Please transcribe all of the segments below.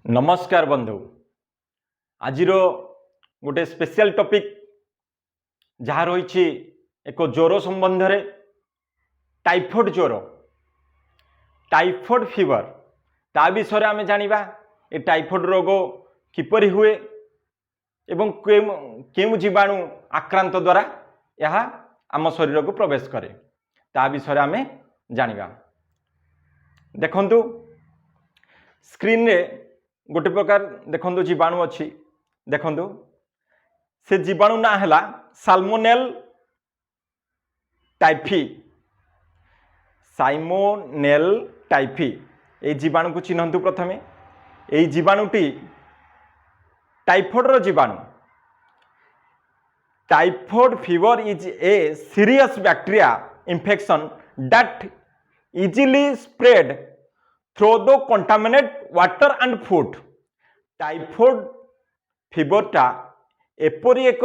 नमस्कार बंधु आज गोटे स्पेशल टॉपिक जहाँ रही एक ज्वर संबंध में टाइफॉइड ज्वर टाइफॉइड फीवर ता विषय आम जानिबा ये टाइफॉइड रोग किपरि हुए एवं केउ जीवाणु आक्रांत द्वारा यह आम शरीर को प्रवेश करे ता विषय आम जानिबा। देखंतु स्क्रीन रे गोटे प्रकार देखंतु जीवाणु अच्छी देखंतु से जीवाणु ना है साल्मोनेल टाइफी साइमोनेल टाइफी ये जीवाणु को चिन्हतु प्रथमे ये जीवाणुटी टाइफॉइड जीवाणु। Typhoid fever is a serious bacteria infection that easily spread through the contaminate water and food. Typhoid फीवरटा एपरी एक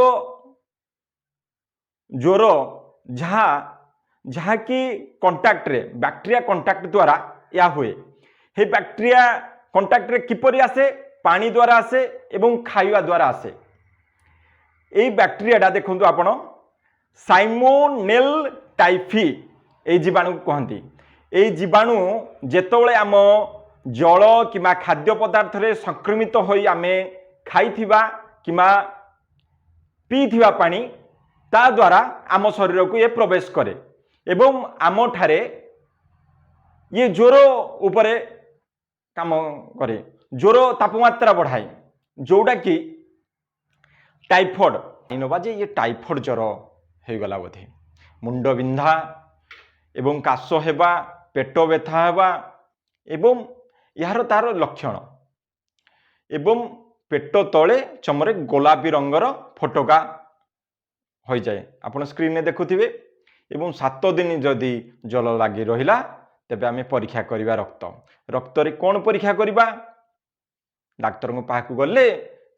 ज्वर जहाँ कि कंटाक्ट रे बैक्टीरिया कंटाक्ट द्वारा या हुए हे बैक्टीरिया कंटाक्ट रे किपरि आसे पानी द्वारा आसे एवं खाइबा द्वारा आसे। ये बैक्टीरियाटा देखंतु आपण साइमोनेल टाइफी ये जीवाणु कहती। ये जीवाणु जेतोले आम जल किमा खाद्य पदार्थ रे संक्रमित होई आमे खाइथिबा किमा पीथिबा पानी ता द्वारा आम शरीर को ये प्रवेश करे एवं आम ठारे ये ज्वर उपरे काम करे ज्वर तापमात्रा बढ़ाए जोटा कि टाइफॉइड इनोबा जे ये टाइफॉइड ज्वर हो गला बोधे मुंड बिंधा एवं काश हेबा पेट व्यथा हेबा एवं यार तार लक्षण एवं पेट तले चमरे गोलापी रंगर फोटका हो जाए आपण स्क्रीन में देखुथिबे एवं 7 दिन जदि जल लगी रहिला तेबे आमे परीक्षा करिबा रक्त रे कोन परीक्षा करिबा डाक्टर को पाखु गले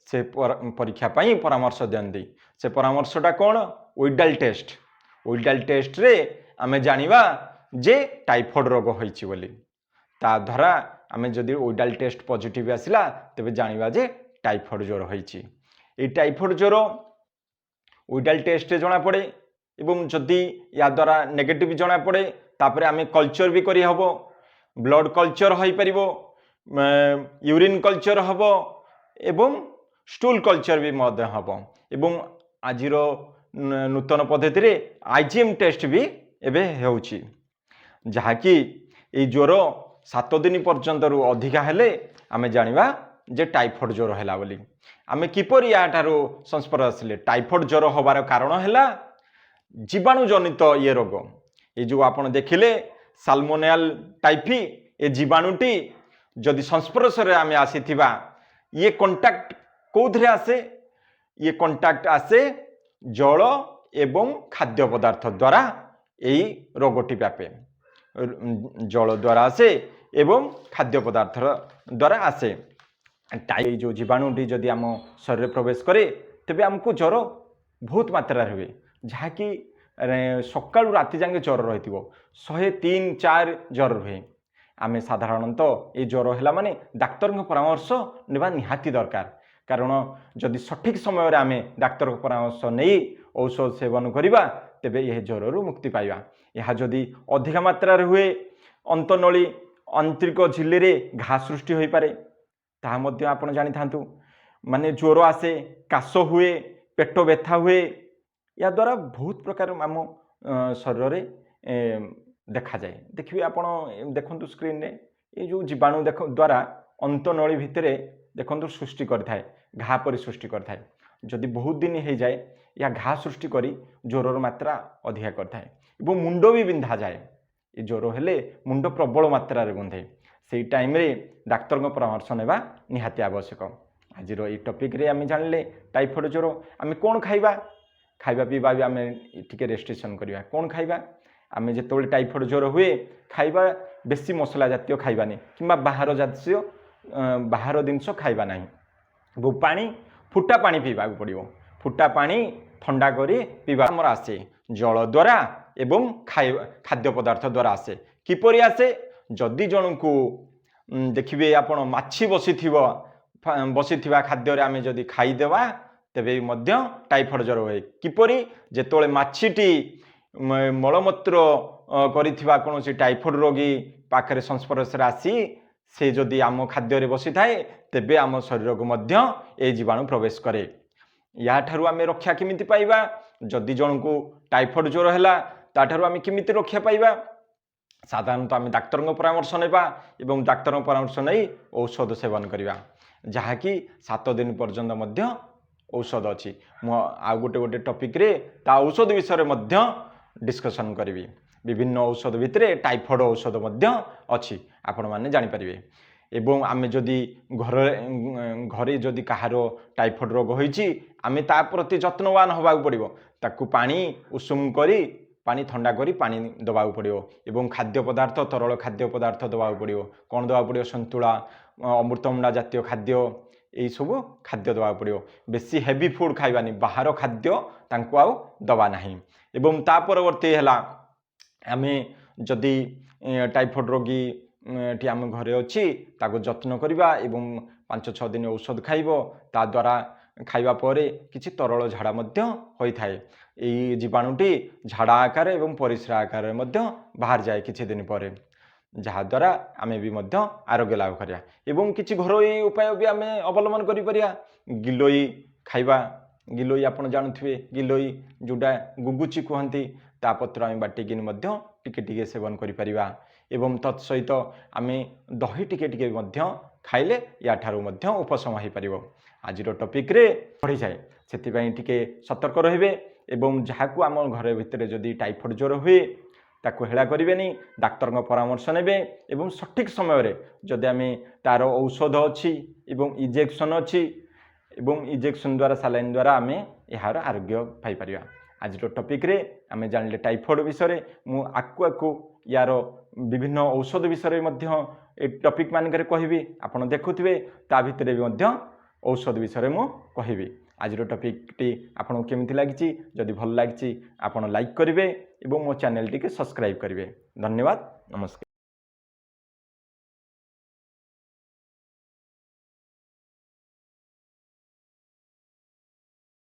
से परीक्षा पाई परामर्श दियंती। से परामर्शटा कोन ओइडल टेस्ट रे आमे जानिबा जे टाइफॉइड रोग होइछि बोली ता द्वारा आमे जदि ओइडल टेस्ट पॉजिटिव आसिला तेबे जानिबा जे टाइफॉइड ज्वर होइछि। ए टाइफॉइड ज्वर ओइडल टेस्ट रे जणा पड़े एवं जदि या द्वारा नेगेटिव जणा पड़े तापरे आमे कल्चर भी करि हबो ब्लड कल्चर होई परिबो यूरिन कल्चर हबो एवं स्टूल कल्चर भी मध्य हबो एवं आजिर नूतन पद्धति रे आईजीएम टेस्ट भी एबे हेउछि जहाँकि ये ज्वर 7 दिन पर्यंत रु अधिका हेले आमे जानिबा जे टाइफॉइड ज्वर हैला बोली। आमे किपरि याठारो संस्पर्श आसिले टाइफॉइड ज्वर होबार कारण हैला जीवाणु जनित ये रोग ये जो आपण देखिले साल्मोनेल टाइफी ये जीवाणुटी जदि संस्पर्श रे आमे आसीथिबा ये कांटेक्ट कोथरे आसे ये कांटेक्ट आसे जल एवं खाद्य पदार्थ द्वारा यही रोगटी व्यापे जल द्वारा आसे एवं खाद्य पदार्थ द्वारा आसे। जो जीवाणुटी जदि आम शरीर प्रवेश करे तेबे आमको ज्वर बहुत मात्रा हुए जहाँकि सकाळु राति जाके ज्वर रही 103-4 ज्वर रुहे। आमे साधारणतः ये ज्वर है माने डाक्तर परामर्श नेबा निहाती दरकार कारण जदि सठिक समय आमे डाक्तर परामर्श नहीं औषध सेवन करिबा तेबे यह ज्वर मुक्ति पाइबा। यह जदि अधिक मात्रा हुए अंतनली आंतरिक झिल्ली रे घा सृष्टि होई पारे ताहा मध्य आपण जानि थांतु माने ज्वर आसे काश हुए पेट व्यथा हुए या द्वारा बहुत प्रकार आम शरीर रे देखा जाए। देखिए आपण देखंतु स्क्रीन रे ये जो जीवाणु द्वारा अंतनली भितरे देखंतु सृष्टि करथाय घा परि सृष्टि करथाय जदि बहुत दिन हो जाए या घा सृष्टि करी ज्वर मात्रा अधिका करथाय एवं मुंड भी बिंधा जाए। ये ज्वर हेले मुंड प्रबल मात्रा रे बंधे से टाइम रे डाक्तर को परामर्श नेबा निहाती आवश्यक। आज ये टॉपिक रे आमे जानले टाइफॉइड ज्वर आमे कोन खाइबा खाइबा पीबा भी आमे टिके रेस्ट्रिक्शन करिबा कोन खाइबा आमे जेतोले टाइफॉइड ज्वर हुए खाइबा बेसी मसला जातीय खाइबानी किंबा बाहर जातीय बाहर जिनस खाइबा नाही गो पानी फुटा पानी पीवा पड़ो फुटा पानी ठंडा करी पीवा हमर आसे जल द्वारा एवं खाद्य पदार्थ द्वारा आसे किपरि आसे जदि जन को देखिए आपण माछी बसी ବସିଥିବା ଖାଦ୍ୟରେ ଆମେ ଯଦି ଖାଇଦେବା ତେବେ ମଧ୍ୟ ଟାଇଫଏଡ୍ ଜ୍ୱର ହୁଏ। କିପରି? ଯେତେବେଳେ ମାଛିଟି ମଳମୂତ୍ର କରିଥିବା କୌଣସି ଟାଇଫଏଡ୍ ରୋଗୀ ପାଖରେ ସଂସ୍ପର୍ଶରେ ଆସି ସେ ଯଦି ଆମ ଖାଦ୍ୟରେ ବସିଥାଏ ତେବେ ଆମ ଶରୀରକୁ ମଧ୍ୟ ଏ ଜୀବାଣୁ ପ୍ରବେଶ କରେ। याठारू आमे रक्षा केमिति पाइबा? जदि जणको टाइफॉइड ज्वर हैला ताठारू आमे केमिति रक्षा पाइबा? साधारणतः आमे डाक्तरଙ୍କ परामर्श नेबा एवं डाक्तरଙ୍କ परामर्श नै औषध सेवन करिबा, जहाँकि 7 दिन पर्यंत मध्य औषध अछि। मु आ गोटे टॉपिक रे ता औषध विषय मध्य डिस्कशन करिवि। विभिन्न औषध भितरे टाइफॉइड औषध मध्य अछि, आपण माने जानि परिबे। एवं आमे जदि घरे जदि कहार टाइफॉइड रोग होइछि आमे ता प्रति जत्नवान होबाक पड़िबो। ताकू पानी उषुम करी पानी ठंडा करी पानी दबाक पड़िबो एवं खाद्य पदार्थ तरल खाद्य पदार्थ दबाक पड़िबो। कोन दबाक पड़िबो? संतुला, अमृतभंडा जातीय खाद्य, यही सब खाद्य दबाक पड़िबो। बेसी हेवी फूड खाइबानी, बाहर खाद्य तांको आउ दबा नाही। एवं ता परवर्ती हैला आमे जदि टाइफॉइड रोगी टी आम घरे अच्छी ताको जत्न करिबा एवं 5-6 दिन औषध खाइबो। ता द्वारा खाइबा परे किछि तरल झाड़ा मध्य होई थाए। एई जीवाणुटी झाड़ा आकार एवं परिस्रा आकार मध्य बाहर जाए किछि दिन परे, जहा द्वारा आमे भी मध्य आरोग्य लाभ करिया। एवं किछि घरोई उपाय भी आमे अवलंबन करि परिया। गिलोई खाइबा, गिलोई आपण जानुथिबे, गिलोई जोडा गुगुची कहंती, ता पत्र आमे बाटिकिन मध्य टिके टिके सेवन करि परिबा। एवं तत्सहित आमे दही टिके टिके मध्य खाइले या ठारू मध्य उपशम हो पारिबो। आजिर टॉपिक रे पढ़ी जाए सेतिबाई टिके सतर्क रहिबे। एवं जहाकू आम घर भितर जदि टाइफॉइड ज्वर हुए ताकू हेला करिवेनी, डाक्तर परामर्श नेबे एवं सठिक समय रे जदि आमे तार औषध अछि एवं इंजेक्शन अछि एवं इंजेक्शन द्वारा सालाइन द्वारा आमे यार आरोग्य पाई परिबा। आज टॉपिक रे आमे जानले टाइफॉइड विषय मु आकु यार विभिन्न औषध विषय मध्य ए टॉपिक मानकरे कहबी। आपण देखुथिबे ता भितरे भी मध्य औषध विषय मु कहबी। आज टॉपिक टी आपन केमिति लागिछि? जदि भल लागिछि आपण लाइक करिवे एवं मो चैनल टी के सब्सक्राइब करिवे। धन्यवाद, नमस्कार।